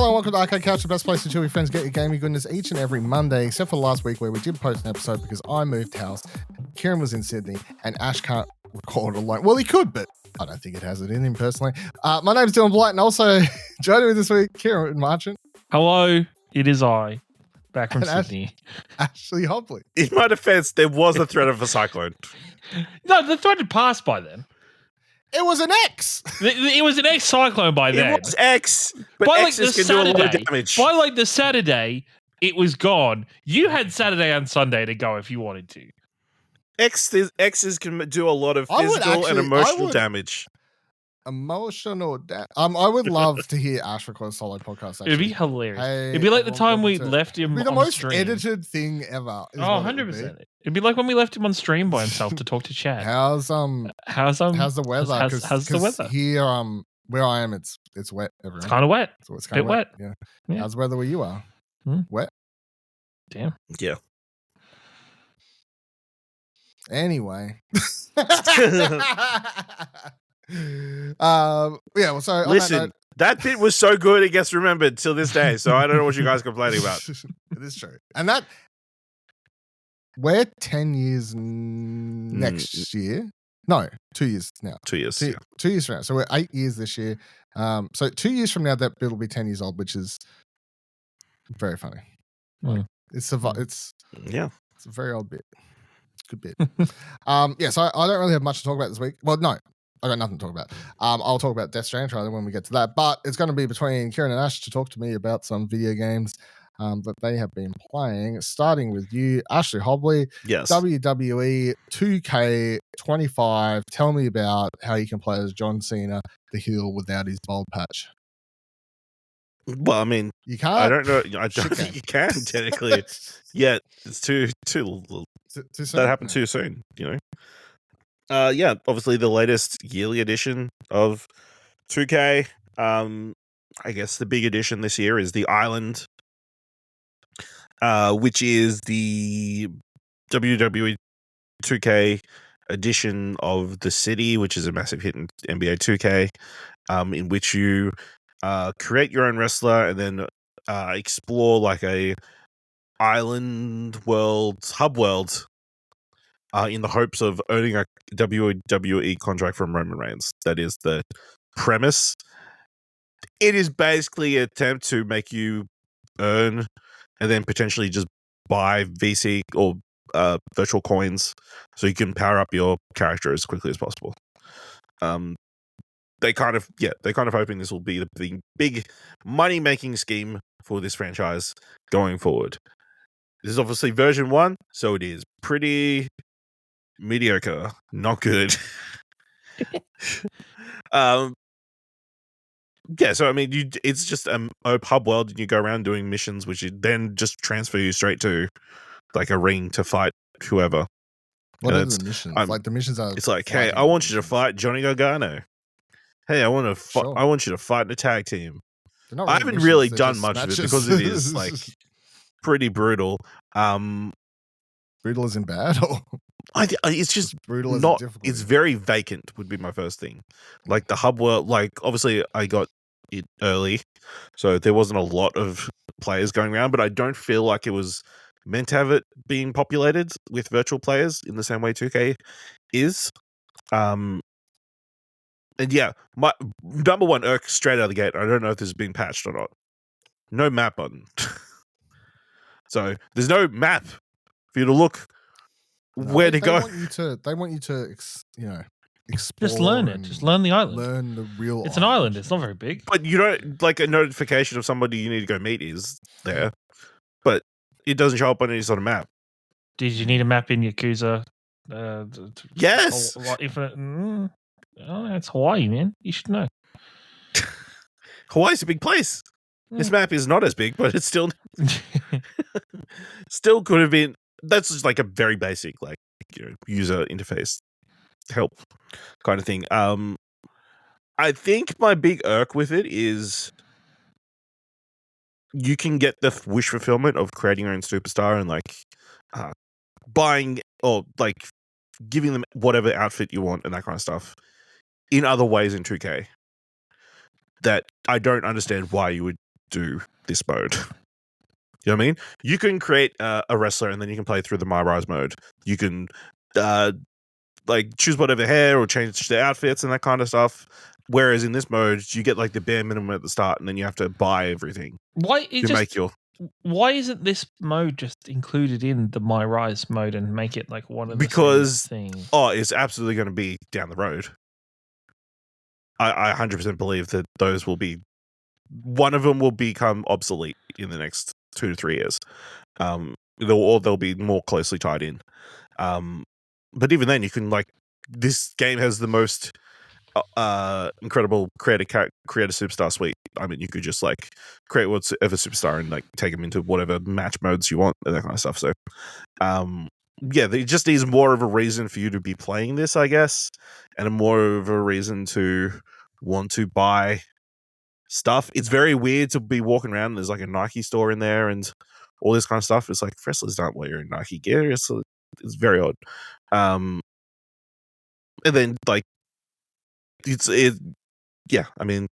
Hello and welcome to Arcade Couch, the best place to chill with friends, get your gaming goodness each and every Monday, except for last week where we did post an episode because I moved house, Ciaran was in Sydney, and Ash can't record alone. Well, he could, but I don't think it has it in him personally. My name is Dylan Blight, and also joining me this week, Ciaran Marchant. Hello, it is I, back from Sydney. Ashley Hobley. In my defense, there was a threat of a cyclone. No, the threat had passed by then. It was an X. It was an X cyclone by then. It was X, but by X's can do a lot of damage. By like the Saturday, it was gone. You had Saturday and Sunday to go if you wanted to. X's can do a lot of physical and emotional damage. I would love to hear Ash record a solo podcast. Actually. It'd be hilarious. It'd be like the time we left him on stream. It'd be the most stream. Edited thing ever. 100%. It'd be like when we left him on stream by himself to talk to Chad. How's the weather? How's the weather? Here, where I am, it's wet everywhere. It's kind of wet. So it's kind of wet. Yeah. How's the weather where you are? Wet. Damn. Yeah. Anyway. So listen, that bit was so good it gets remembered till this day. So I don't know what you guys are complaining about. It is true, and that we're 10 years next year. No, 2 years now. 2 years. 2 years from now. So we're 8 years this year. So 2 years from now, that bit will be 10 years old, which is very funny. It's a very old bit. It's a good bit. So I don't really have much to talk about this week. Well, no. I got nothing to talk about. I'll talk about Death Stranding trailer when we get to that. But it's going to be between Ciaran and Ash to talk to me about some video games that they have been playing. Starting with you, Ashley Hobley. Yes. WWE 2K25. Tell me about how you can play as John Cena, the heel, without his bald patch. Well, I mean, you can't. I don't know. I don't think you can technically. Yeah, it's too soon. That happened too soon. You know. Obviously the latest yearly edition of 2K. I guess the big edition this year is the Island, which is the WWE 2K edition of the City, which is a massive hit in NBA 2K, in which you create your own wrestler and then explore like a island world, hub world, in the hopes of earning a WWE contract from Roman Reigns. That is the premise. It is basically an attempt to make you earn and then potentially just buy VC or virtual coins so you can power up your character as quickly as possible. They kind of hoping this will be the big money-making scheme for this franchise going forward. This is obviously version 1, so it is pretty mediocre, not good. So I mean, it's just a hub world, and you go around doing missions, which then just transfer you straight to like a ring to fight whoever. What are the missions? Like the missions are. It's like, hey, I want you to fight Johnny Gargano. Hey, I want you to fight in a tag team. Really I haven't really done much of it because it is like pretty brutal. Brutal isn't bad, or it's just brutal. Not. It's very vacant. Would be my first thing. Like the hub world. Like obviously, I got it early, so there wasn't a lot of players going around. But I don't feel like it was meant to have it being populated with virtual players in the same way 2K is. And yeah, my number one irk straight out of the gate. I don't know if this is being patched or not. No map button. So there's no map for you to look where to go. They want you to explore. Just learn it. Just learn the island. Learn the real. It's an island. It's not very big. But you don't like a notification of somebody you need to go meet is there, but it doesn't show up on any sort of map. Did you need a map in Yakuza? Yes. Infinite. It's Hawaii, man. You should know. Hawaii's a big place. This map is not as big, but it's still could have been. That's just like a very basic, like, you know, user interface help kind of thing. I think my big irk with it is you can get the wish fulfillment of creating your own superstar and like buying or like giving them whatever outfit you want and that kind of stuff in other ways in 2K that I don't understand why you would do this mode. You know what I mean? You can create a wrestler and then you can play through the My Rise mode. You can like choose whatever hair or change the outfits and that kind of stuff. Whereas in this mode, you get like the bare minimum at the start and then you have to buy everything. Why isn't this mode just included in the My Rise mode and make it like one of the things? Oh, it's absolutely going to be down the road. I 100% believe that those will be, one of them will become obsolete in the next 2 to 3 years. They'll be more closely tied in. But even then, you can like, this game has the most incredible creator superstar suite. I mean, you could just like create whatever superstar and like take them into whatever match modes you want and that kind of stuff. So, yeah, there just needs more of a reason for you to be playing this, I guess, and more of a reason to want to buy stuff. It's very weird to be walking around and there's like a Nike store in there and all this kind of stuff. It's like wrestlers don't wear Nike gear. It's very odd. And then like yeah, I mean,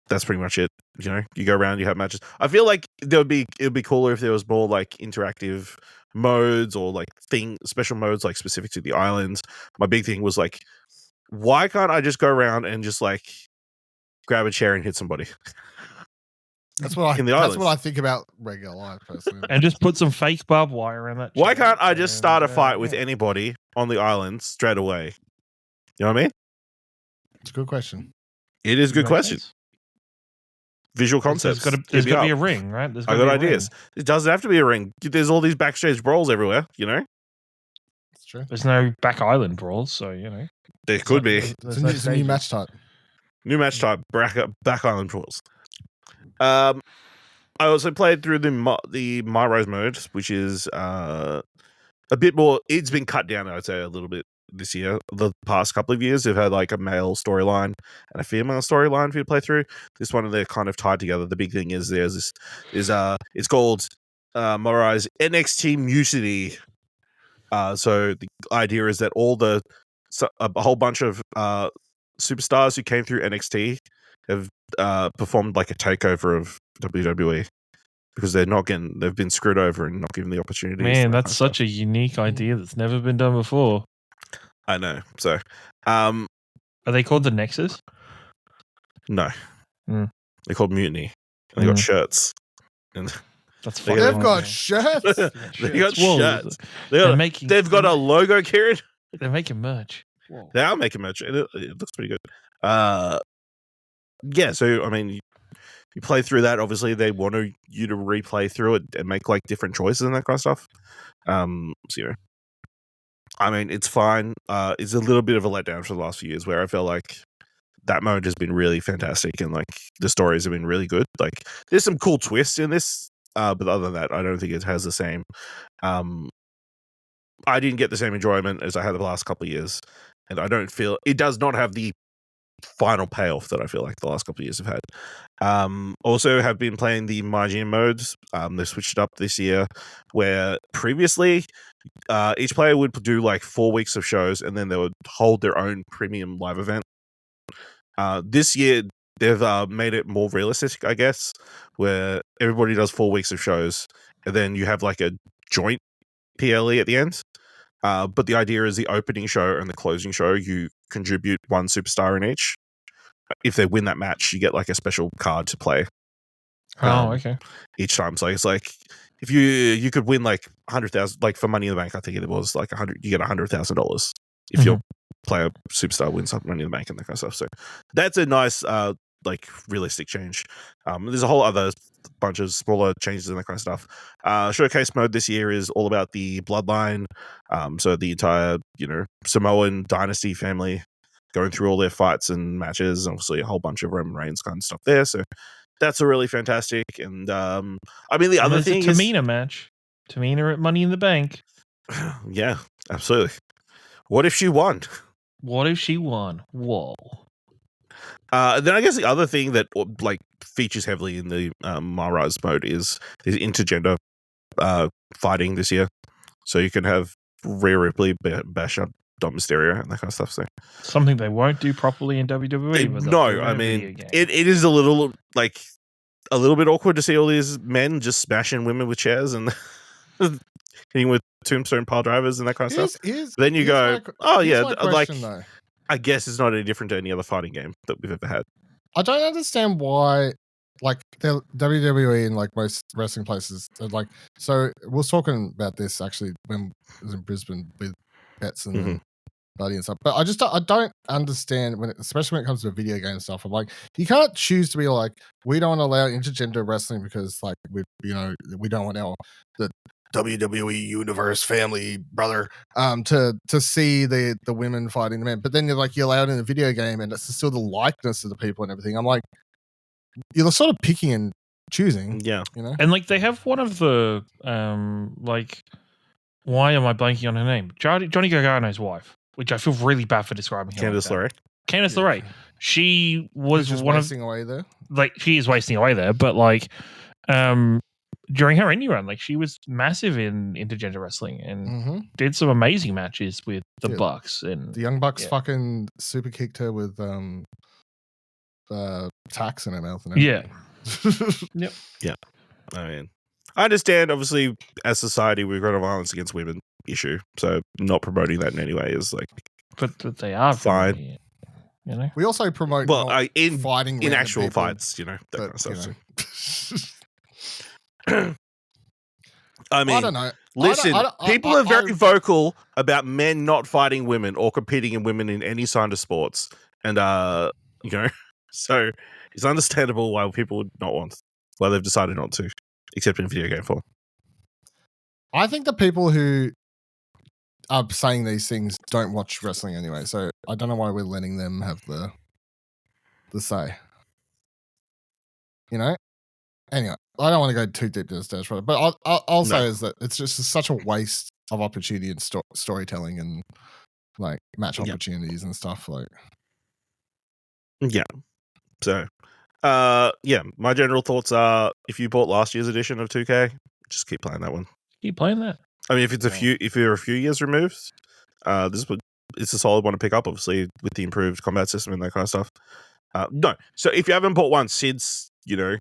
that's pretty much it. You know, you go around, you have matches. I feel like it would be cooler if there was more like interactive modes or like special modes like specific to the islands. My big thing was like, why can't I just go around and just like grab a chair and hit somebody? That's what I think about regular life personally. And just put some fake barbed wire in that. Why can't I just start a fight with anybody on the island straight away? You know what I mean? It's a good question. It is a good question. Visual concepts. There's got to be a ring, right? I got ideas. It doesn't have to be a ring. There's all these backstage brawls everywhere, you know? It's true. There's no back island brawls, so, you know. There could be. It's a new match type. New match type, back island brawls. I also played through the My Rise mode, which is a bit more. It's been cut down, I'd say, a little bit this year. The past couple of years, they've had like a male storyline and a female storyline for you to play through. This one, they're kind of tied together. The big thing is it's called My Rise NXT Mutiny. So the idea is that a whole bunch of superstars who came through NXT have performed like a takeover of WWE because they've been screwed over and not given the opportunities. Man, that's such a unique idea that's never been done before. I know. So, are they called the Nexus? No, they're called Mutiny. And they got shirts. And that's funny. They've got shirts. They got shirts. They've got a logo, Ciaran. They're making merch. Whoa. They are making merch. It looks pretty good. Yeah. So I mean, you play through that. Obviously, they want you to replay through it and make like different choices and that kind of stuff. So, I mean, it's fine. It's a little bit of a letdown for the last few years where I feel like that mode has been really fantastic and like the stories have been really good. Like there's some cool twists in this, but other than that, I don't think it has the same. I didn't get the same enjoyment as I had the last couple of years, and I don't feel it does not have the final payoff that I feel like the last couple of years have had. Also have been playing the margin modes. They switched it up this year where previously each player would do like 4 weeks of shows and then they would hold their own premium live event. This year they've made it more realistic, I guess, where everybody does 4 weeks of shows and then you have like a joint PLE at the end. But the idea is the opening show and the closing show, you contribute one superstar in each. If they win that match, you get like a special card to play. Okay. Each time. So it's like if you could win like 100,000, like for Money in the Bank, I think it was like 100. You get $100,000 if your player superstar wins Money in the Bank and that kind of stuff. So that's a nice like realistic change. There's a whole other bunch of smaller changes and that kind of stuff. Showcase mode this year is all about the bloodline. So the entire, Samoan dynasty family going through all their fights and matches, and obviously a whole bunch of Roman Reigns kind of stuff there. So that's a really fantastic. And I mean, the other thing is Tamina match. Tamina at Money in the Bank. Yeah, absolutely. What if she won? Whoa. Then I guess the other thing that like features heavily in the My Rise mode is intergender fighting this year. So you can have Rhea Ripley bash up Dom Mysterio and that kind of stuff. So something they won't do properly in WWE. No, I mean it is a little like a little bit awkward to see all these men just smashing women with chairs and hitting with tombstone pile drivers and that kind of stuff. Then you go, my question, though. I guess it's not any different to any other fighting game that we've ever had. I don't understand why, like, the WWE and like most wrestling places, like, so we were talking about this actually when I was in Brisbane with Bets and Buddy and stuff. But I don't understand especially when it comes to video game stuff. I'm like, you can't choose to be like, we don't allow intergender wrestling because like we don't want the WWE universe family brother to see the women fighting the men. But then you're allowed in a video game and it's still the likeness of the people and everything. I'm like, you're sort of picking and choosing. Yeah. And like they have one of the like, why am I blanking on her name? Johnny Gargano's wife, which I feel really bad for describing her. Candice LeRae. Candice LeRae. She was one wasting away there. Like she is wasting away there, but like during her indie run, like she was massive in intergender wrestling and did some amazing matches with the Bucks and the Young Bucks fucking super kicked her with tacks in her mouth and everything. Yep. Yeah. I mean, I understand, obviously, as society, we've got a violence against women issue. So not promoting that in any way is like... But they are fine. We also promote in fighting in actual people, fights, that kind of stuff. I mean, I don't know. Listen, people are very vocal about men not fighting women or competing in women in any kind of sports. And, so it's understandable why people would not want, why they've decided not to, except in video game form. I think the people who are saying these things don't watch wrestling anyway, so I don't know why we're letting them have the say. Anyway, I don't want to go too deep to the stage, but I'll say is that it's just such a waste of opportunity and storytelling and like match opportunities and stuff like. Yeah. So, my general thoughts are: if you bought last year's edition of 2K, just keep playing that one. Keep playing that. I mean, if you're a few years removed, it's a solid one to pick up. Obviously, with the improved combat system and that kind of stuff. No, so if you haven't bought one since the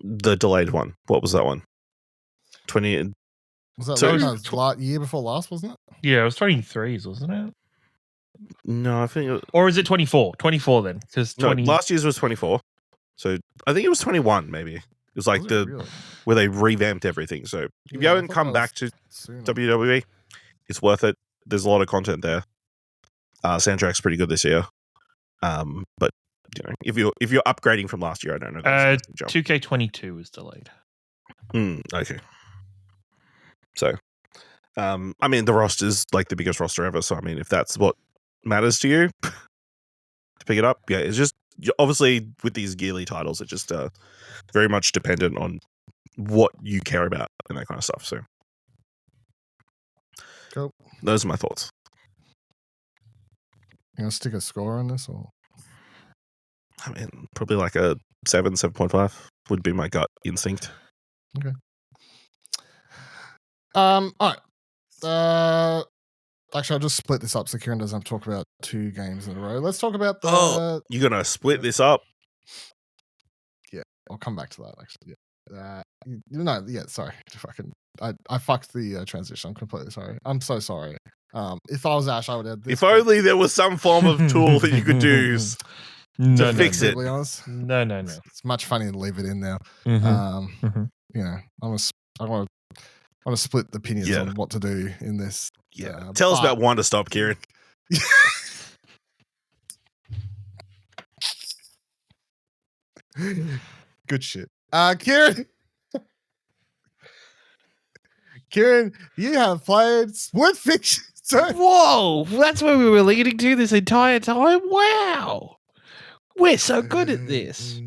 delayed one, what was that one? 20. Was that year before last? Wasn't it? Yeah, it was 23s, wasn't it? No, I think. Or is it 24? 24 then, because last year's was 24. So I think it was 21. Maybe it was like where they revamped everything. So if you haven't come back to WWE, it's worth it. There's a lot of content there. Soundtrack's pretty good this year. But if you're upgrading from last year, I don't know. 2K22 is delayed. Okay. So, I mean, the roster's like the biggest roster ever. So, I mean, if that's what matters to you to pick it up, it's just obviously with these yearly titles, it's just very much dependent on what you care about and that kind of stuff. So, cool. Those are my thoughts. You gonna stick a score on this, or? I mean, probably like a 7.5 would be my gut instinct. Okay. All right. Actually, I'll just split this up so Ciaran doesn't have to talk about 2 games in a row. Let's talk about the... you're going to split this up? Yeah, I'll come back to that, actually. Sorry. I fucked the transition. I'm completely sorry. I'm so sorry. If I was Ash, I would add this. If only there was some form of tool that you could use to fix it. No. It's much funnier to leave it in now. I want to split the opinions on what to do in this. Yeah. Tell us about Wanderstop, Ciaran. Good shit. Ciaran, you have played Split Fiction. Whoa, that's where we were leading to this entire time. Wow. We're so good at this.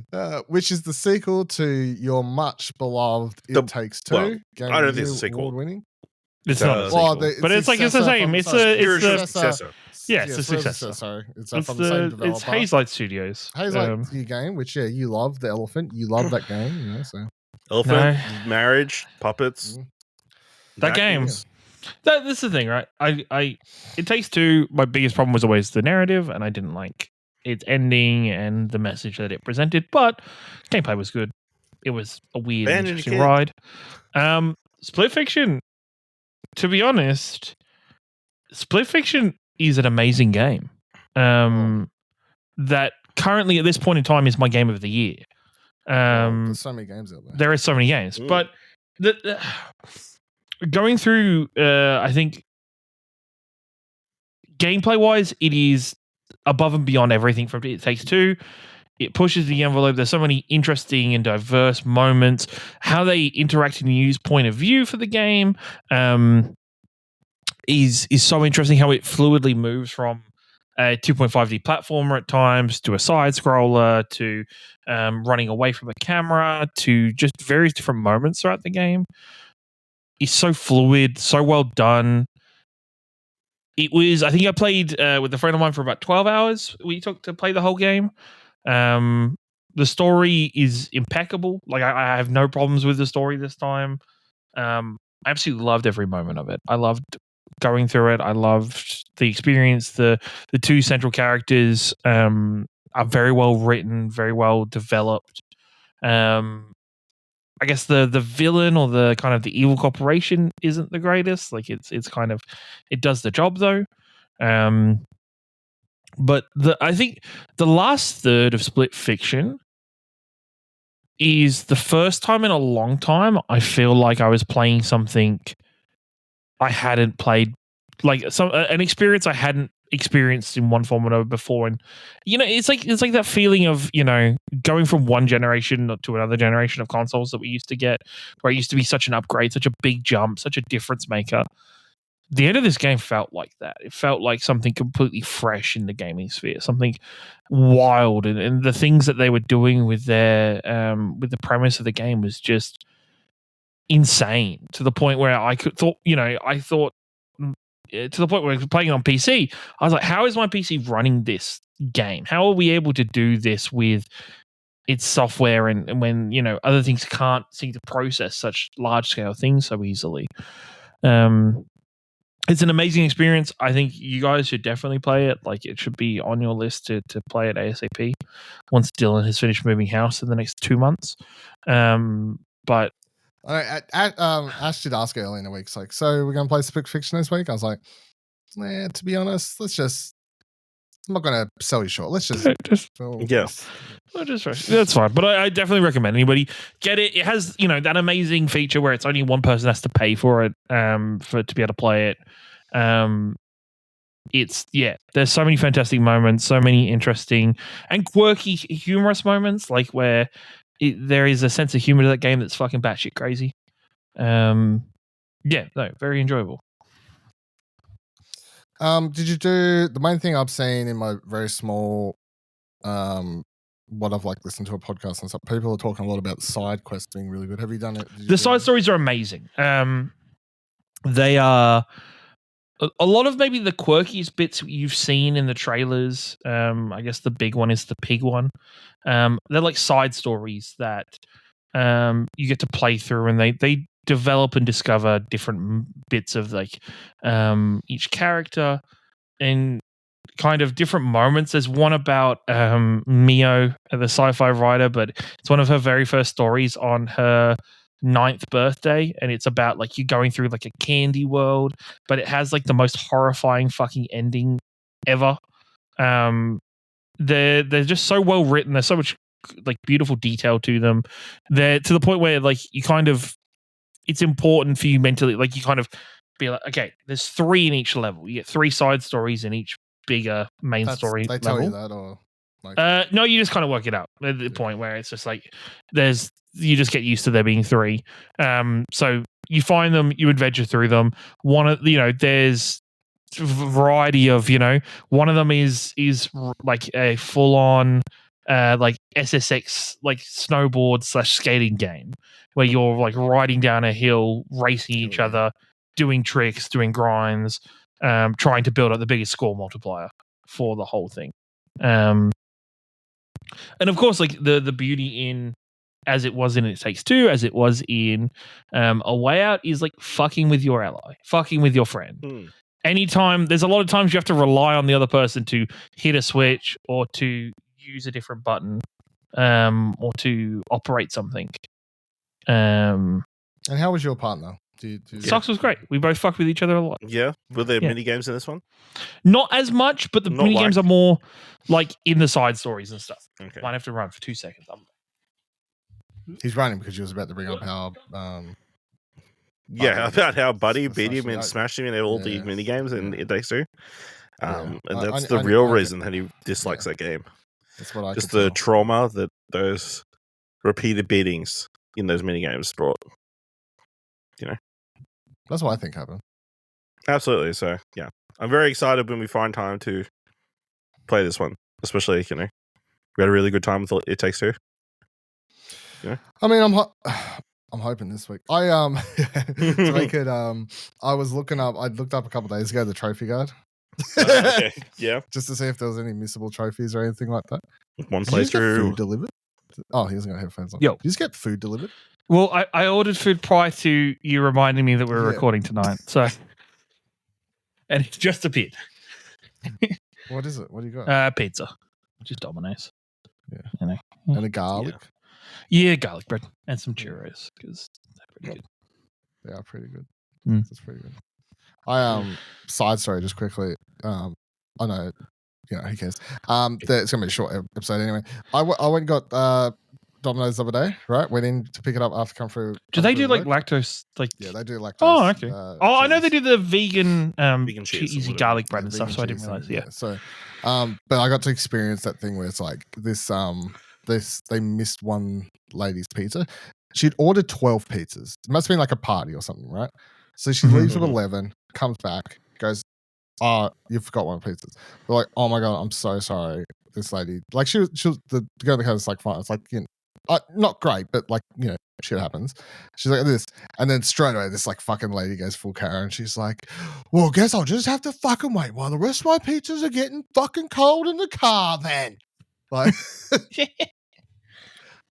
Which is the sequel to your much beloved It Takes Two. Well, I don't think it's a sequel. Award-winning. It's not a sequel. But it's like it's the same. It's the successor. Yeah, it's the successor. Sorry. It's from the same developer. It's Hazelight Studios. Hazelight your game, which you love the elephant. You love that game, so. Elephant, marriage, puppets. That game. This is the thing, right? It Takes Two. My biggest problem was always the narrative, and I didn't like its ending and the message that it presented, but gameplay was good. It was a weird, interesting ride. Split Fiction, to be honest, Split Fiction is an amazing game. That currently at this point in time is my game of the year. There's so many games out there. There are so many games, but going through, I think gameplay wise, it is above and beyond everything from It Takes Two. It pushes the envelope. There's so many interesting and diverse moments. How they interact and use point of view for the game is so interesting. How it fluidly moves from a 2.5D platformer at times to a side scroller to running away from a camera to just various different moments throughout the game. It's so fluid, so well done. It was, I think I played with a friend of mine for about 12 hours. We took to play the whole game. The story is impeccable. Like I have no problems with the story this time. I absolutely loved every moment of it. I loved going through it. I loved the experience. The two central characters are very well written, very well developed. I guess the villain or the kind of the evil corporation isn't the greatest. Like it's kind of, it does the job though. But I think the last third of Split Fiction is the first time in a long time I feel like I was playing something I hadn't played, like an experience I hadn't experienced in one form or another before. And it's like that feeling of going from one generation to another generation of consoles that we used to get, where it used to be such an upgrade, such a big jump, such a difference maker. The end of this game felt like that. It felt like something completely fresh in the gaming sphere, something wild, and the things that they were doing with their with the premise of the game was just insane, to the point where I thought to the point where I was playing on PC, I was like, how is my PC running this game? How are we able to do this with its software and when other things can't seem to process such large scale things so easily? It's an amazing experience. I think you guys should definitely play it. Like, it should be on your list to play it ASAP once Dylan has finished moving house in the next 2 months. But Ash did ask earlier in the week, like, so we're going to play Split Fiction this week? I was like, to be honest, I'm not going to sell you short. Let's just that's fine. But I definitely recommend anybody get it. It has that amazing feature where it's only one person has to pay for it to be able to play it. There's so many fantastic moments, so many interesting and quirky, humorous moments, like where there is a sense of humor to that game that's fucking batshit crazy. Very enjoyable. Did you do the main thing I've seen in my very small what I've listened to a podcast and stuff? People are talking a lot about side quests being really good. Have you done it? The side stories are amazing. They are a lot of maybe the quirkiest bits you've seen in the trailers. I guess the big one is the pig one. They're like side stories that you get to play through, and they develop and discover different bits of each character and kind of different moments. There's one about Mio, the sci-fi writer, but it's one of her very first stories on her 9th birthday, and it's about you going through a candy world, but it has the most horrifying fucking ending ever. They're just so well written. There's so much beautiful detail to them. They're to the point where you kind of, it's important for you mentally, you kind of be like, okay, there's 3 in each level. You get 3 side stories in each bigger main story they level. Tell you that, or no, you just kind of work it out at the point where it's just you just get used to there being 3. So you find them, you adventure through them. One of there's a variety of one of them is a full on SSX snowboard / skating game where you're riding down a hill, racing each other, doing tricks, doing grinds, trying to build up the biggest score multiplier for the whole thing. And of course, the beauty in, as it was in It Takes Two, as it was in A Way Out, is fucking with your ally, fucking with your friend. anytime there's a lot of times you have to rely on the other person to hit a switch or to use a different button, or to operate something. And how was your partner? Socks was great. We both fucked with each other a lot. Yeah. Were there mini games in this one? Not as much, but the mini games are more like in the side stories and stuff. Okay. Might have to run for 2 seconds. He's running because you was about to bring up how. About how Buddy beat him and smashed him in all the mini games in It Takes Two. And that's the real reason that he dislikes that game. That's what I just the trauma that those repeated beatings in those mini games brought. That's what I think happened. Absolutely. So yeah, I'm very excited when we find time to play this one. Especially, we had a really good time with It Takes Two. I mean, I'm hoping this week. To make it. I was looking up. I looked up a couple of days ago the trophy guide. Okay. Yeah. Just to see if there was any missable trophies or anything like that. One playthrough. Food delivered. Oh, he hasn't got headphones on. Yo, did you just get food delivered? Well, I ordered food prior to you reminding me that we were recording tonight. So, and it's just a bit. What is it? What do you got? Pizza, just Domino's. Yeah. And a garlic. Yeah, garlic bread and some churros because they're pretty good. They are pretty good. That's pretty good. Side story just quickly. I know, who cares? It's gonna be a short episode anyway. I went and got Domino's the other day, right? Went in to pick it up after come through. Do they do like lactose? Yeah, they do lactose. Oh, okay. I know they do the vegan cheesy garlic bread and stuff. So I didn't realize. Yeah. So, but I got to experience that thing where it's like this. They missed one lady's pizza. She'd ordered 12 pizzas. It must have been like a party or something, right? So she leaves at 11, comes back, goes, "Oh, you forgot one of the pizzas." They're like, "Oh my god, I'm so sorry." This lady, like, she was the girl in the house, like, fine. It's like, not great, but like, shit happens. She's like this, and then straight away, this like fucking lady goes full Ciaran. She's like, "Well, guess I'll just have to fucking wait while the rest of my pizzas are getting fucking cold in the car." Then, like,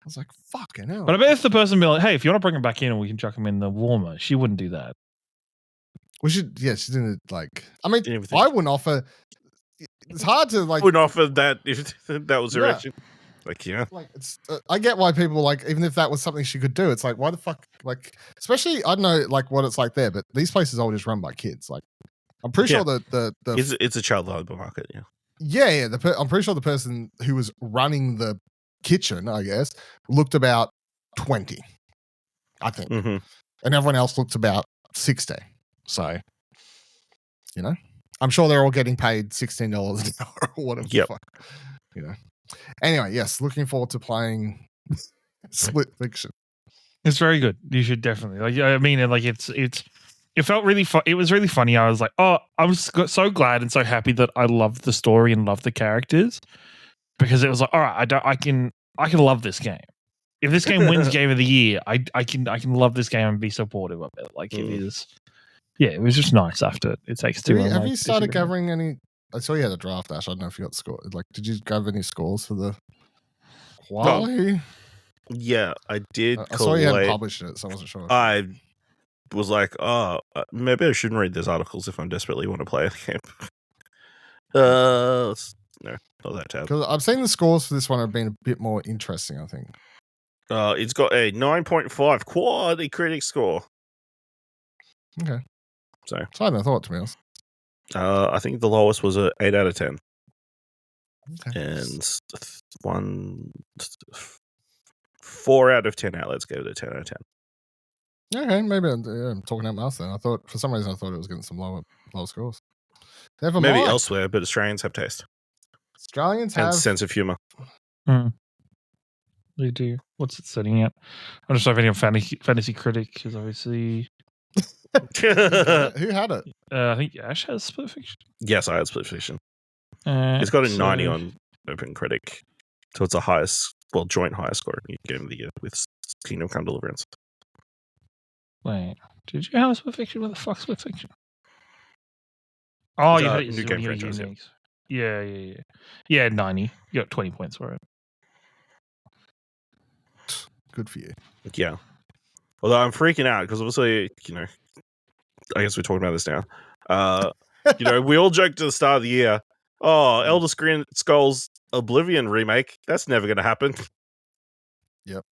I was like, "Fucking hell!" But I bet if the person be like, "Hey, if you want to bring them back in, and we can chuck them in the warmer," she wouldn't do that. Well, she didn't like. I mean, I wouldn't offer. It's hard to like. Wouldn't offer that if that was her action. Like, like it's. I get why people like, even if that was something she could do. It's like, why the fuck, like, especially I don't know like what it's like there, but these places are all just run by kids. Like, I'm pretty sure the it's a child labor market. Yeah. I'm pretty sure the person who was running the kitchen, I guess, looked about 20, I think, and everyone else looked about 60. So, I'm sure they're all getting paid $16 an hour or whatever. Yep. The fuck, Anyway, yes, looking forward to playing Split Fiction. It's very good. You should definitely it felt really fun. It was really funny. I was like, oh, I was so glad and so happy that I loved the story and loved the characters, because it was like, all right, I can love this game. If this game wins Game of the Year, I can love this game and be supportive of it. Like, it is. Yeah, it was just nice after It Takes Two. Have you started gathering any? I saw you had a draft, Ash. I don't know if you got score. Like, did you gather any scores for the quality? Yeah, I did. I saw you hadn't published it, so I wasn't sure. I was like, maybe I shouldn't read those articles if I'm desperately want to play a game. No, not that tab. Because I've seen the scores for this one have been a bit more interesting, I think. It's got a 9.5 quality critic score. Okay. So higher than I thought, to be honest. I think the lowest was a 8 out of 10. Okay. And 4 out of 10 outlets gave it a 10 out of 10. Okay, maybe I'm talking out my mouth then. I thought, for some reason, it was getting some lower scores. Never Maybe mind. elsewhere, but Australians have taste. Australians and have sense of humor. They do. What's it setting at? I'm just having a fantasy critic, because obviously. Who had it? I think Ash has Split Fiction. Yes, I had Split Fiction. It's got a 90 on OpenCritic, so it's the joint highest score in Game of the Year with Kingdom Come Deliverance. Wait, did you have Split Fiction? What the fuck's Split Fiction? Oh, you had it New Game franchise. Yeah, 90. You got 20 points for it. Good for you. Yeah. Although I'm freaking out because obviously, I guess we're talking about this now. You know, we all joked at the start of the year, oh, Elder Scrolls Oblivion remake, that's never going to happen. Yep.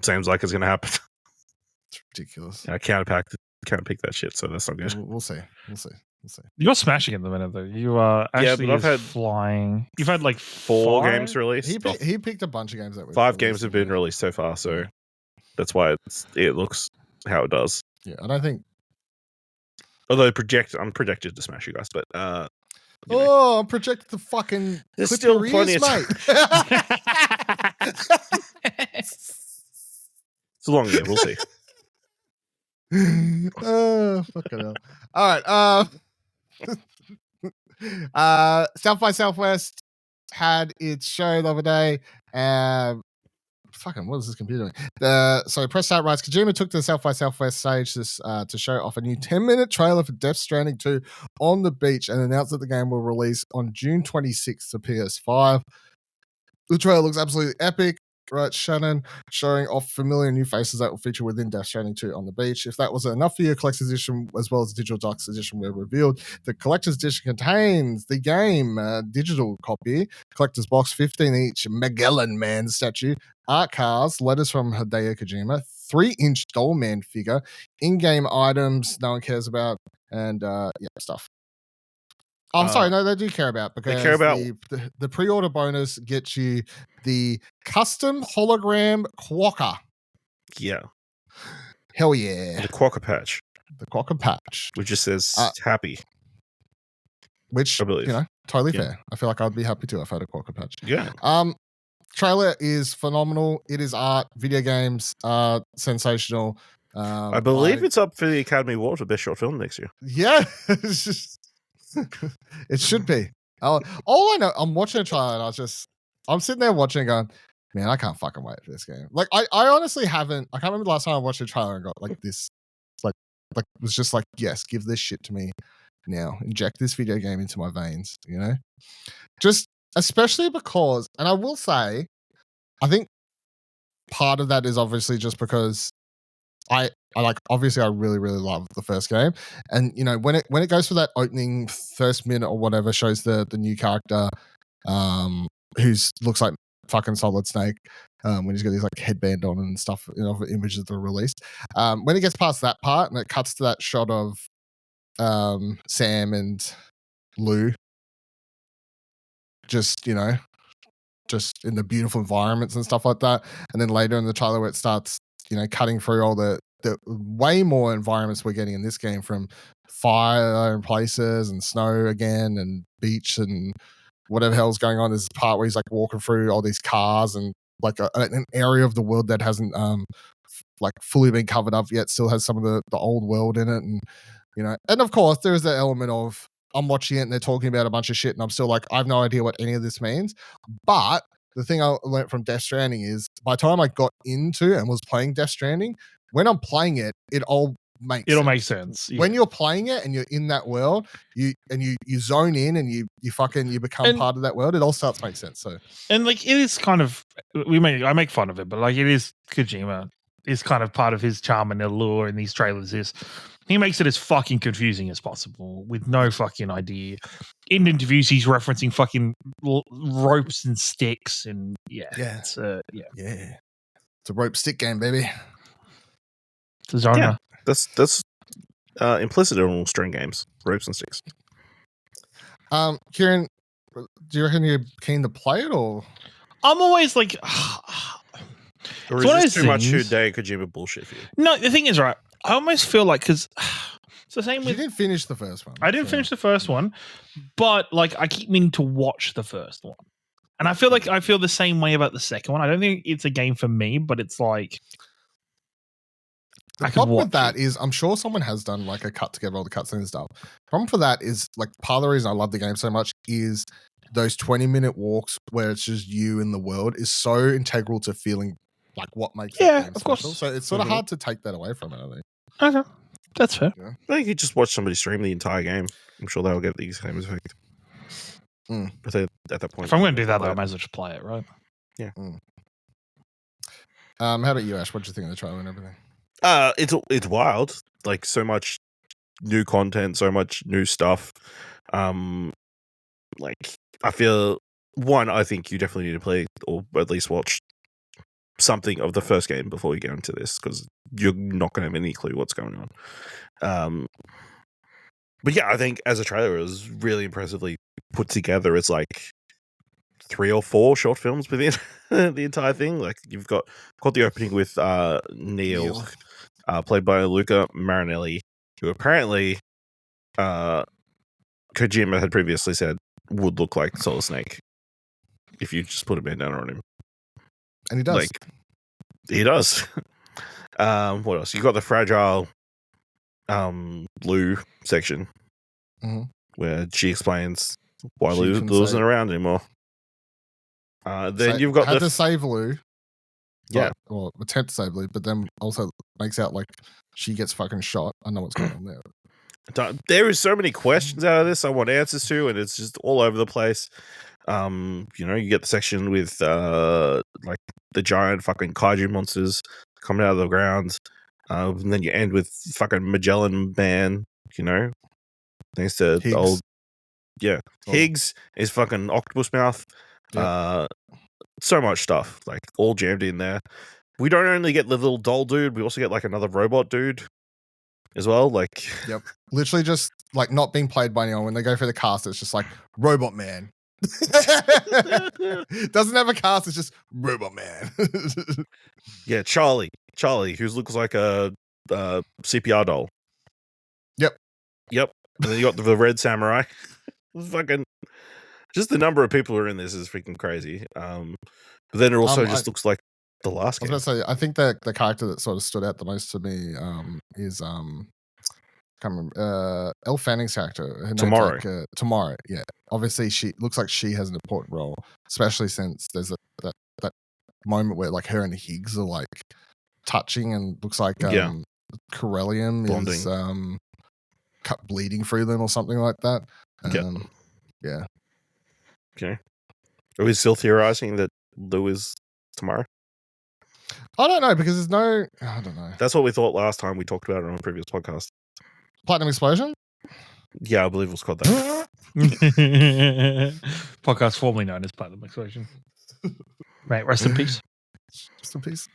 Seems like it's going to happen. It's ridiculous. I can't pick that shit, so that's not good. We'll see. You're smashing at the minute, though. You are actually but I've had flying. You've had like 4 games released. He picked a bunch of games that were 5 games have been released so far, so that's why it looks how it does. Yeah, I don't think. Although I'm projected to smash you guys, but I'm projected to fucking. There's still plenty of time. It's a long year. We'll see. Oh, fucking hell. All right. South by Southwest had its show the other day. Fucking, what is this computer doing? So press start writes, Kojima took to the South by Southwest stage to show off a new 10-minute trailer for Death Stranding 2 on the beach and announced that the game will release on June 26th to PS5. The trailer looks absolutely epic, right, Shannon, showing off familiar new faces that will feature within Death Stranding 2 on the beach. If that wasn't enough for you, Collector's Edition as well as the Digital Deluxe Edition were revealed. The Collector's Edition contains the game, digital copy, Collector's Box, 15 each Magellan Man statue, art cards, letters from Hideo Kojima, 3-inch Doll Man figure, in-game items no one cares about, and stuff. Oh, I'm sorry, no, they do care about, because they care about the pre-order bonus gets you the custom hologram Quokka. Yeah. Hell yeah. The Quokka patch. The Quokka patch. Which just says happy. Which, I believe. Totally fair. I feel like I'd be happy too if I had a Quokka patch. Yeah. Trailer is phenomenal. It is art. Video games are sensational. I believe it's up for the Academy Award for Best Short Film next year. Yeah. It should be. All I know, I'm watching a trailer and I'm sitting there watching and going, man, I can't fucking wait for this game. Like, I honestly haven't, I can't remember the last time I watched a trailer and got like this, like was just like, yes, give this shit to me now. Inject this video game into my veins, Just, especially because, and I will say, I think part of that is obviously just because I obviously I really, really love the first game. And when it goes for that opening first minute or whatever, shows the new character who's looks like fucking Solid Snake, when he's got his like headband on and stuff, images that are released. When it gets past that part and it cuts to that shot of Sam and Lou just in the beautiful environments and stuff like that. And then later in the trailer where it starts cutting through all the way more environments we're getting in this game, from fire in places and snow again and beach and whatever hell's going on. There's a part where he's like walking through all these cars and like an area of the world that hasn't like fully been covered up yet, still has some of the old world in it. And and of course there is that element of I'm watching it and they're talking about a bunch of shit and I'm still like, I have no idea what any of this means. But the thing I learned from Death Stranding is by the time I got into and was playing Death Stranding, when I'm playing it, it all makes sense. Yeah. When you're playing it and you're in that world, you zone in and you become part of that world, it all starts to make sense. So, and like it is kind of I make fun of it, but like it is Kojima is kind of part of his charm and allure in these trailers is he makes it as fucking confusing as possible with no fucking idea. In interviews, he's referencing fucking ropes and sticks, and it's a rope stick game, baby. It's a genre. Yeah, that's implicit in all string games, ropes and sticks. Ciaran, do you reckon you're keen to play it, or I'm always like, or is this too much Hideo Kojima bullshit for you? No, the thing is, right, I almost feel like, because it's the same with... You didn't finish the first one. I didn't finish the first one, but like I keep meaning to watch the first one. And I feel like I feel the same way about the second one. I don't think it's a game for me, but it's like... The problem with that is I'm sure someone has done like a cut together all the cutscenes and stuff. Problem for that is like part of the reason I love the game so much is those 20-minute walks where it's just you in the world is so integral to feeling like what makes the game special. Course. So it's sort of hard to take that away from it, I think. Okay. That's fair. Yeah. I think you just watch somebody stream the entire game. I'm sure they'll get the same effect. But at that point, if I'm going to do that, though, I might as well just play it, right? Yeah. How about you, Ash? What do you think of the trailer and everything? It's wild. Like so much new content, so much new stuff. Like I feel I think you definitely need to play or at least watch something of the first game before you get into this, because you're not going to have any clue what's going on. But yeah, I think as a trailer, it was really impressively put together. It's like 3 or 4 short films within the entire thing. Like you've got the opening with Neil. Played by Luca Marinelli, who apparently Kojima had previously said would look like Solid Snake if you just put a bandana on him. And he does. Like, he does. What else? You got the fragile Lou section where she explains why Lou isn't around anymore. Then you've got had to save Lou. Yeah. Or attempt to save Lou, but then also makes out like she gets fucking shot. I know what's going on there. There is so many questions out of this I want answers to, and it's just all over the place. You get the section with like the giant fucking kaiju monsters coming out of the ground, and then you end with fucking Magellan Man. Thanks to Higgs. Higgs is fucking octopus mouth. Yep. So much stuff, like all jammed in there. We don't only get the little doll dude, we also get like another robot dude as well. Like, yep, literally just like not being played by anyone. When they go for the cast, it's just like Robot Man. Doesn't have a cast, it's just Robot Man. Yeah, Charlie, who looks like a CPR doll. Yep. And then you got the Red Samurai. Fucking, just the number of people who are in this is freaking crazy. But then it also just looks like the last game. I was about to say, I think the character that sort of stood out the most to me is can't remember, Elle Fanning's character. Her Tomorrow. Like, Tomorrow, yeah. Obviously, she looks like she has an important role, especially since there's that moment where like her and Higgs are like touching, and looks like Corellium Bonding. is cut bleeding through them or something like that. Yeah. Okay. Are we still theorizing that Lou is Tomorrow? I don't know, because there's no. I don't know. That's what we thought last time we talked about it on a previous podcast. Platinum Explosion? Yeah, I believe it was called that. Podcast formerly known as Platinum Explosion. Mate, rest in peace. Rest in peace.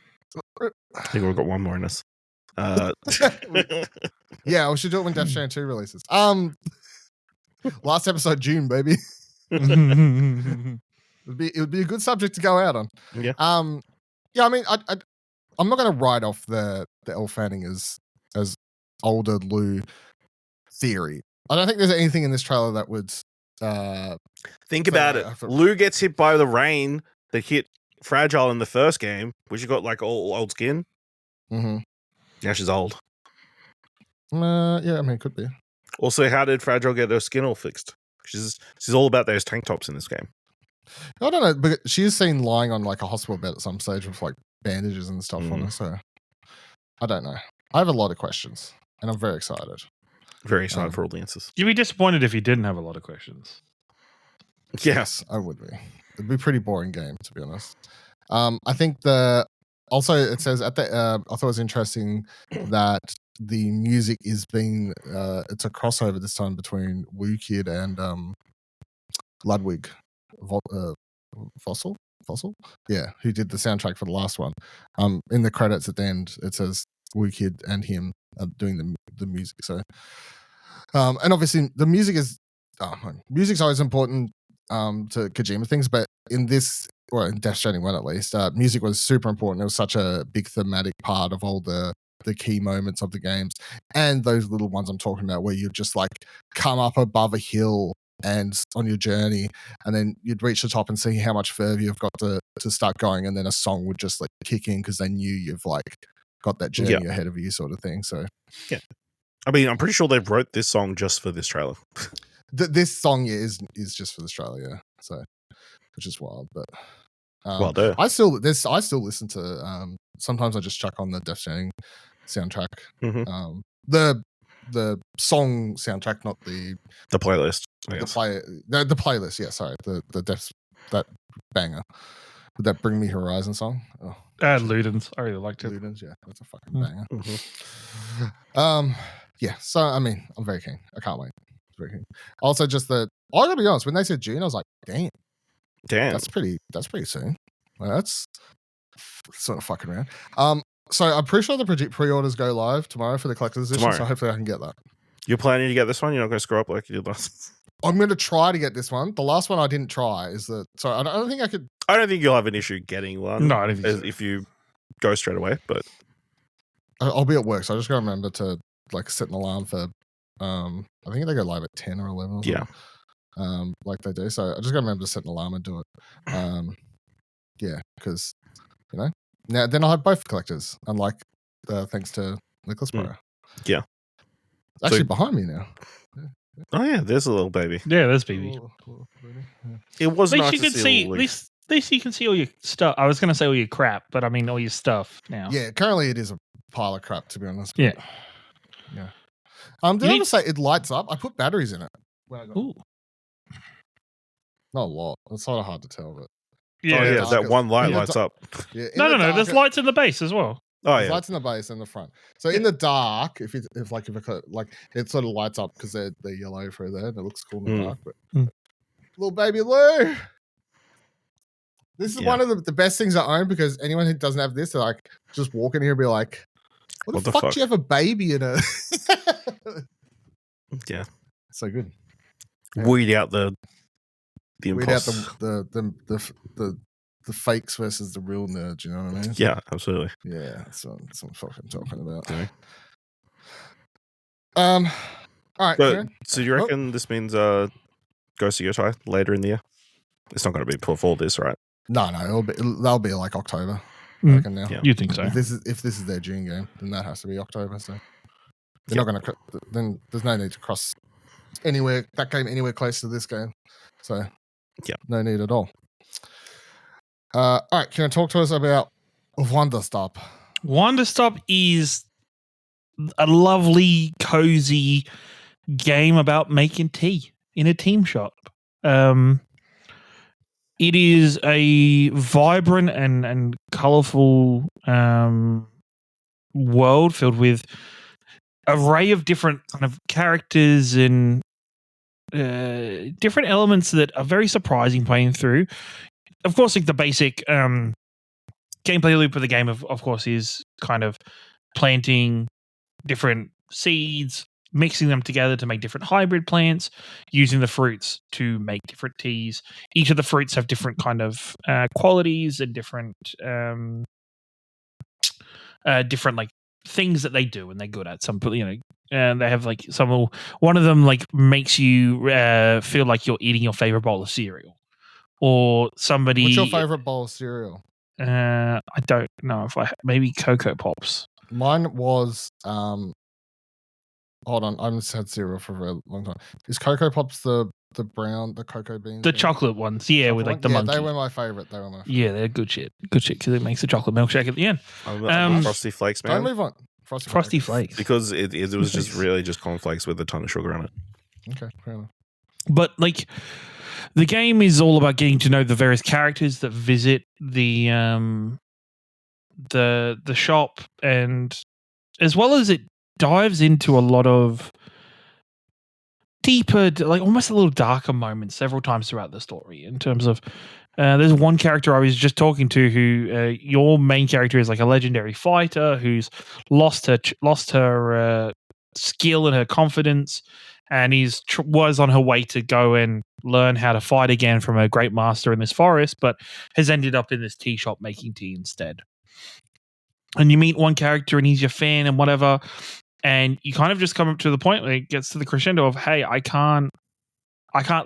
I think we've got one more in us. Yeah, we should do it when Death Stranding 2 releases. Last episode, June, baby. It would be a good subject to go out on. Yeah. I mean, I'm not going to write off the Elle Fanning as older Lou theory. I don't think there's anything in this trailer that would. Think about it. Lou gets hit by the rain that hit Fragile in the first game, which you got like all old skin. Mm-hmm. Yeah, she's old. Yeah, I mean, it could be. Also, how did Fragile get her skin all fixed? She's all about those tank tops in this game. I don't know, but she is seen lying on like a hospital bed at some stage with like bandages and stuff on her. So I don't know. I have a lot of questions, and I'm very excited. Very excited for all the answers. You'd be disappointed if you didn't have a lot of questions. Yes, I would be. It'd be a pretty boring game, to be honest. I think also it says at the I thought it was interesting that the music is being it's a crossover this time between Woo Kid and Ludwig Fossil, yeah, who did the soundtrack for the last one. In the credits at the end, it says Woo Kid and him doing the music. So, and obviously the music is music's always important to Kojima things, but in this, or in Death Stranding 1 at least, music was super important. It was such a big thematic part of all the key moments of the games, and those little ones I'm talking about where you just like come up above a hill and on your journey, and then you'd reach the top and see how much further you've got to start going, and then a song would just like kick in because they knew you've like got that journey ahead of you, sort of thing. So yeah, I mean, I'm pretty sure they wrote this song just for this trailer. This song is just for this trailer, yeah. So, which is wild, but I still listen to. Sometimes I just chuck on the Death Stranding soundtrack. Mm-hmm. The song soundtrack, not the playlist. The playlist. Yeah, sorry. The Death, that banger. Would that Bring Me Horizon song? Ludens. I really liked it. Ludens, yeah, that's a fucking banger. Mm-hmm. Yeah, so I mean, I'm very keen. I can't wait. Very keen. Also, just I gotta be honest. When they said June, I was like, damn, that's pretty soon. Well, that's sort of fucking around. So I'm pretty sure the pre-orders go live tomorrow for the collector's edition. So hopefully I can get that. You're planning to get this one? You're not going to screw up like you did last? I'm going to try to get this one. The last one I didn't try so I don't think I could. I don't think you'll have an issue getting one. No, I don't think so. If you go straight away, but I'll be at work, so I just got to remember to like set an alarm for. I think they go live at 10 or 11. Or something, like they do. So I just got to remember to set an alarm and do it. Yeah, because now then I'll have both collectors. Unlike thanks to Nicholas Burrow. Yeah, it's actually behind me now. Oh yeah, there's a little baby. Yeah, there's baby. Little baby. Yeah. It was at nice least you to can see. At least you can see all your stuff. I was going to say all your crap, but I mean all your stuff now. Yeah, currently it is a pile of crap, to be honest. Yeah. Yeah. Did I just say it lights up? I put batteries in it. Ooh. Not a lot. It's sort of hard to tell, but yeah, that one light lights up. Yeah, no. There's lights in the base as well. Oh There's lights in the base and the front. So in the dark, if it sort of lights up because they're yellow through there and it looks cool in the dark. But little baby Lou. This is one of the best things I own because anyone who doesn't have this, like just walk in here and be like, what the fuck do you have a baby in a Yeah. So good. Weed out the weed out the fakes versus the real nerds, you know what I mean? Yeah, absolutely. Yeah, that's what I'm fucking talking about. Okay. All right. So do you reckon this means Ghost of Yotai later in the year? It's not going to be before this, right? No, that'll be like October. I reckon now. Yeah. You think so? If this is their June game, then that has to be October. So they're not going to. Then there's no need to cross that game anywhere close to this game. So no need at all. All right, can you talk to us about Wanderstop? Wanderstop is a lovely, cozy game about making tea in a team shop. It is a vibrant and colorful world filled with an array of different kind of characters and different elements that are very surprising playing through. Of course, like the basic gameplay loop of the game, of course, is kind of planting different seeds, mixing them together to make different hybrid plants, using the fruits to make different teas. Each of the fruits have different kind of qualities and different like things that they do and they're good at. Some, and they have like one of them like makes you feel like you're eating your favorite bowl of cereal. Or somebody. What's your favorite bowl of cereal? I don't know if maybe Cocoa Pops. Mine was hold on, I haven't had cereal for a very long time. Is Cocoa Pops the cocoa beans? The chocolate ones, with like the monkey. They were my favorite. Yeah, they're good shit because it makes a chocolate milkshake at the end. Frosty Flakes, man. Don't move on. Frosty Flakes. Because it was just really just cornflakes with a ton of sugar on it. Okay, fair enough. But like, the game is all about getting to know the various characters that visit the shop, and as well as it dives into a lot of deeper, like almost a little darker moments several times throughout the story. In terms of, there's one character I was just talking to who your main character is like a legendary fighter who's lost her skill and her confidence. And was on her way to go and learn how to fight again from a great master in this forest, but has ended up in this tea shop making tea instead. And you meet one character and he's your fan and whatever, and you kind of just come up to the point where it gets to the crescendo of, hey, I can't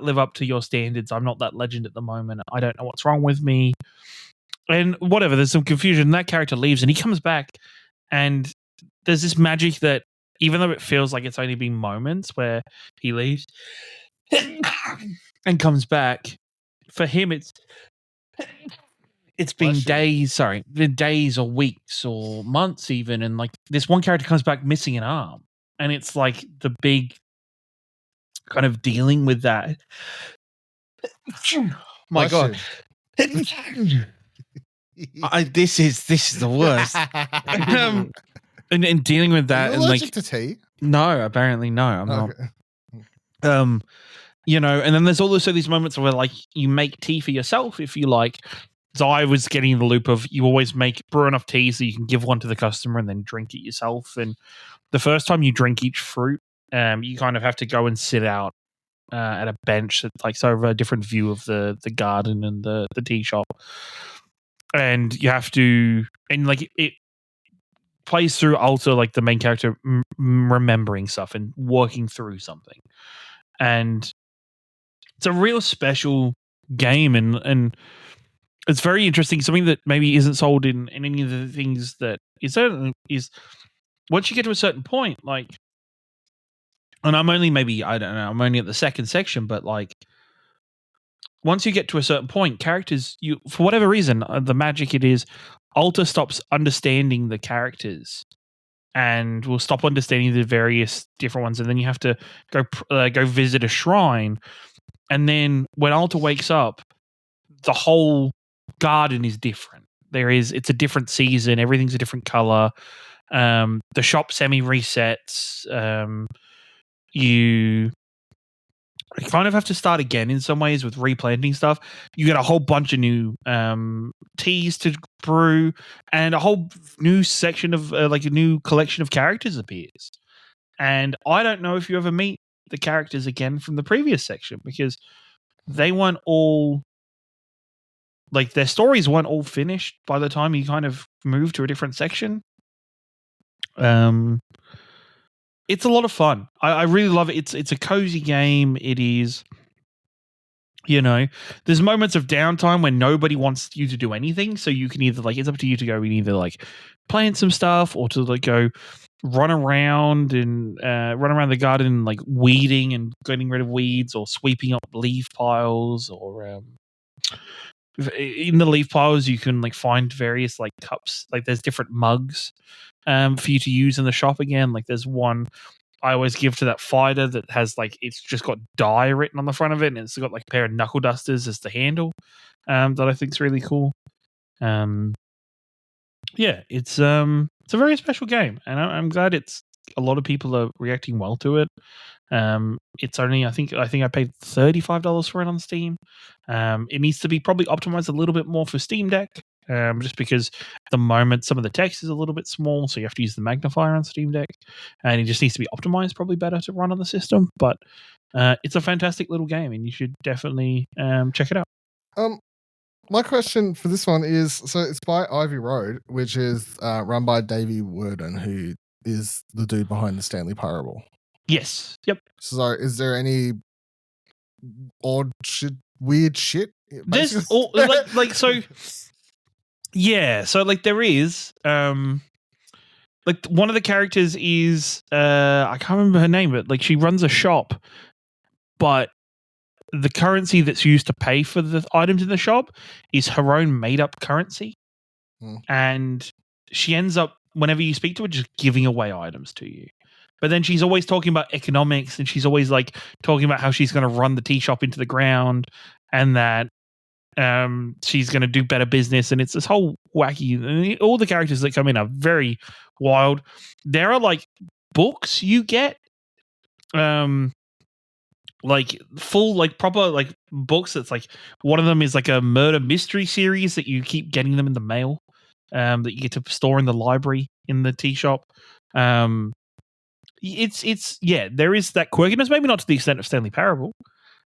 live up to your standards. I'm not that legend at the moment. I don't know what's wrong with me. And whatever, there's some confusion. That character leaves and he comes back, and there's this magic that, even though it feels like it's only been moments where he leaves and comes back, for him it's been days or weeks or months even, and like this one character comes back missing an arm, and it's like the big kind of dealing with that. My God. This is the worst. And dealing with that, Are you allergic to tea? No, apparently no. I'm not. You know, and then there's also these moments where like you make tea for yourself if you like. So I was getting in the loop of you always brew enough tea so you can give one to the customer and then drink it yourself. And the first time you drink each fruit, you kind of have to go and sit out at a bench that's like so a different view of the garden and the tea shop. And you have to, and like it plays through also like the main character remembering stuff and working through something. And it's a real special game, and it's very interesting. Something that maybe isn't sold in any of the things that is certain is once you get to a certain point, like, and I'm only maybe, I don't know, I'm only at the second section, but like once you get to a certain point, characters, you, for whatever reason, the magic it is, Alta stops understanding the characters and will stop understanding the various different ones, and then you have to go visit a shrine, and then when Alta wakes up, the whole garden is different. It's a different season. Everything's a different color. The shop semi resets. You kind of have to start again in some ways with replanting stuff. You get a whole bunch of new teas to brew, and a whole new section of like a new collection of characters appears. And I don't know if you ever meet the characters again from the previous section because they weren't all, like, their stories weren't all finished by the time you kind of move to a different section. It's a lot of fun. I really love it. It's a cozy game. It is, you know, there's moments of downtime when nobody wants you to do anything. So you can either, like, it's up to you to go and either like plant some stuff or to like go run around the garden, like weeding and getting rid of weeds or sweeping up leaf piles or in the leaf piles you can like find various like cups, like there's different mugs for you to use in the shop again. Like there's one I always give to that fighter that has like, it's just got die written on the front of it and it's got like a pair of knuckle dusters as the handle, that I think is really cool. Yeah, it's a very special game, and I'm glad it's a lot of people are reacting well to it. It's only, I think I paid $35 for it on Steam. It needs to be probably optimized a little bit more for Steam Deck, just because at the moment some of the text is a little bit small, so you have to use the magnifier on Steam Deck, and it just needs to be optimized probably better to run on the system. But it's a fantastic little game, and you should definitely check it out. My question for this one is, so it's by Ivy Road, which is run by Davey Worden, who is the dude behind the Stanley Parable. Yes. Yep. So is there any odd shit, weird shit? There's all, like so. Yeah, so like there is like one of the characters is I can't remember her name, but like she runs a shop, but the currency that's used to pay for the items in the shop is her own made up currency. And she ends up, whenever you speak to her, just giving away items to you. But then she's always talking about economics, and she's always like talking about how she's going to run the tea shop into the ground and that she's going to do better business. And it's this whole wacky, all the characters that come in are very wild. There are like books you get, like full, like proper like books. That's like, one of them is like a murder mystery series that you keep getting them in the mail, that you get to store in the library in the tea shop. It's yeah, there is that quirkiness, maybe not to the extent of Stanley Parable,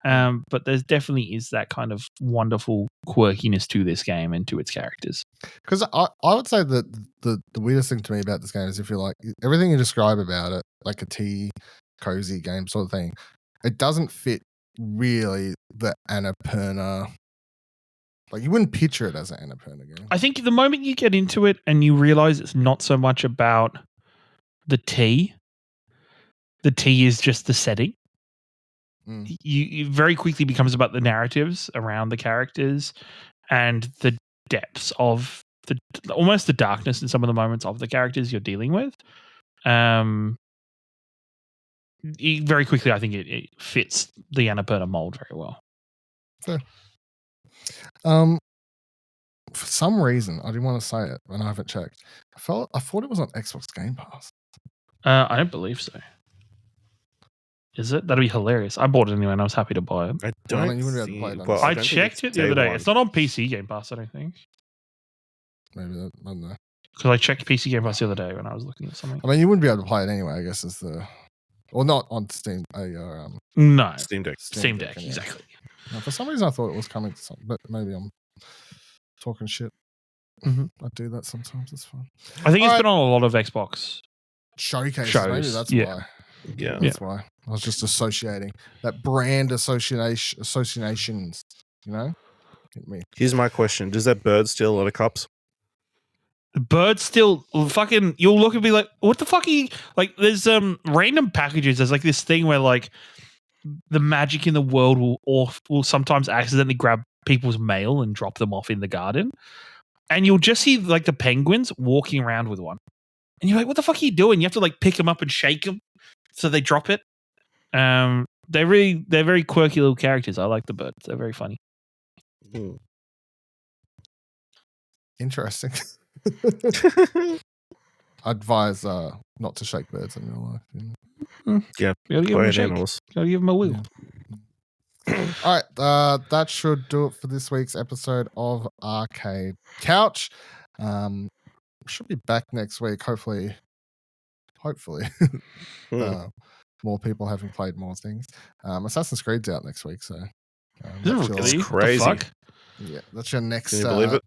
but there's definitely is that kind of wonderful quirkiness to this game and to its characters. Because I would say that the weirdest thing to me about this game is, if you like everything you describe about it, like a tea cozy game sort of thing, it doesn't fit really the Annapurna. Like, you wouldn't picture it as an Annapurna game. I think the moment you get into it and you realize it's not so much about the tea is just the setting. You very quickly becomes about the narratives around the characters and the depths of almost the darkness in some of the moments of the characters you're dealing with. Very quickly, I think it fits the Annapurna mold very well. Fair. For some reason, I didn't want to say it, and I haven't checked. I thought it was on Xbox Game Pass. I don't believe so. Is it? That'd be hilarious. I bought it anyway, and I was happy to buy it. I don't. You wouldn't be able to play it on I checked it the other day. It's not on PC Game Pass, I don't think. Maybe that, I don't know. Because I checked PC Game Pass the other day when I was looking at something. I mean, you wouldn't be able to play it anyway. I guess is the, or not on Steam. No, Steam Deck. Steam Deck, exactly. Now, for some reason, I thought it was coming to something, but maybe I'm talking shit. Mm-hmm. I do that sometimes. It's fun. I think it's been on a lot of Xbox showcases. shows. Maybe that's why. Yeah, that's why. I was just associating that brand associations. You know, hit me. Here's my question: does that bird steal a lot of cups? The bird still fucking. You'll look and be like, "What the fuck?" Like, there's random packages. There's like this thing where like the magic in the world will sometimes accidentally grab people's mail and drop them off in the garden, and you'll just see like the penguins walking around with one, and you're like, "What the fuck are you doing?" You have to like pick them up and shake them so they drop it. They're very quirky little characters. I like the birds. They're very funny. Interesting. I advise not to shake birds in real life. Yeah, gotta give them a shake. Animals. Gotta give them a wheel. Yeah. All right, that should do it for this week's episode of Arcade Couch. Should be back next week, hopefully. More people having played more things. Assassin's Creed's out next week, so that's crazy. Yeah, that's your next Can you believe it?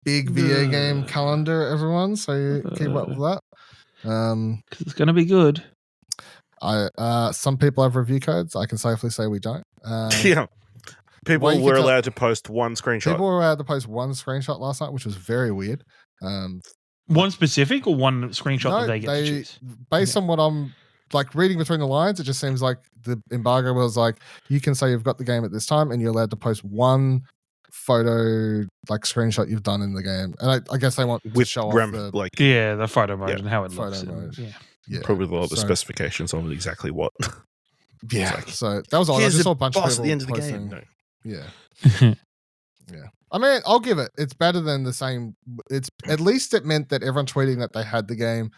big video game calendar, everyone. So you keep up with that. It's gonna be good. Some people have review codes. I can safely say we don't. Yeah. People were allowed to post one screenshot. People were allowed to post one screenshot last night, which was very weird. One specific or one screenshot that they get to choose? Based on what I'm like reading between the lines, it just seems like the embargo was like, you can say you've got the game at this time and you're allowed to post one photo, like screenshot you've done in the game. And I guess they want to show off the photo mode and how it looks. Yeah. Probably a lot of the specifications on exactly what. Yeah. So that was all. I just saw a bunch of people at the end of the posting. game. No. Yeah. Yeah. I mean, I'll give it. It's better than the same. It's at least it meant that everyone tweeting that they had the game.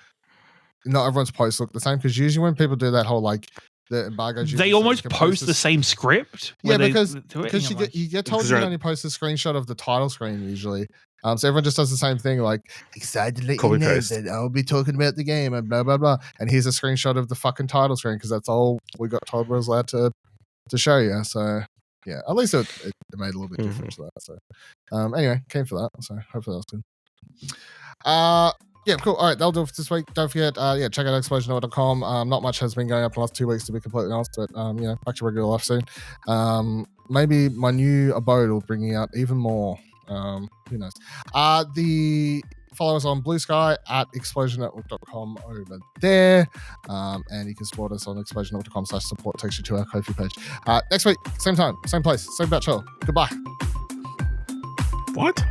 Not everyone's posts look the same, because usually when people do that whole like the embargo, they almost post the same script. Yeah, because you get told you can only post a screenshot of the title screen usually. So everyone just does the same thing, like excited to let you know that I'll be talking about the game and blah blah blah. And here's a screenshot of the fucking title screen, because that's all we got told we was allowed to show you. So yeah, at least it made a little bit difference to that. So anyway, came for that. So hopefully that's good. Yeah, cool. All right, that'll do it for this week. Don't forget, check out explosionoid.com. Not much has been going up the last 2 weeks, to be completely honest, but back to regular life soon. Maybe my new abode will bring you out even more. Who knows? Follow us on Blue Sky at explosionnetwork.com over there. And you can support us on explosionnetwork.com/support. Takes you to our Ko-fi page. Next week, same time, same place, same batch. Goodbye. What?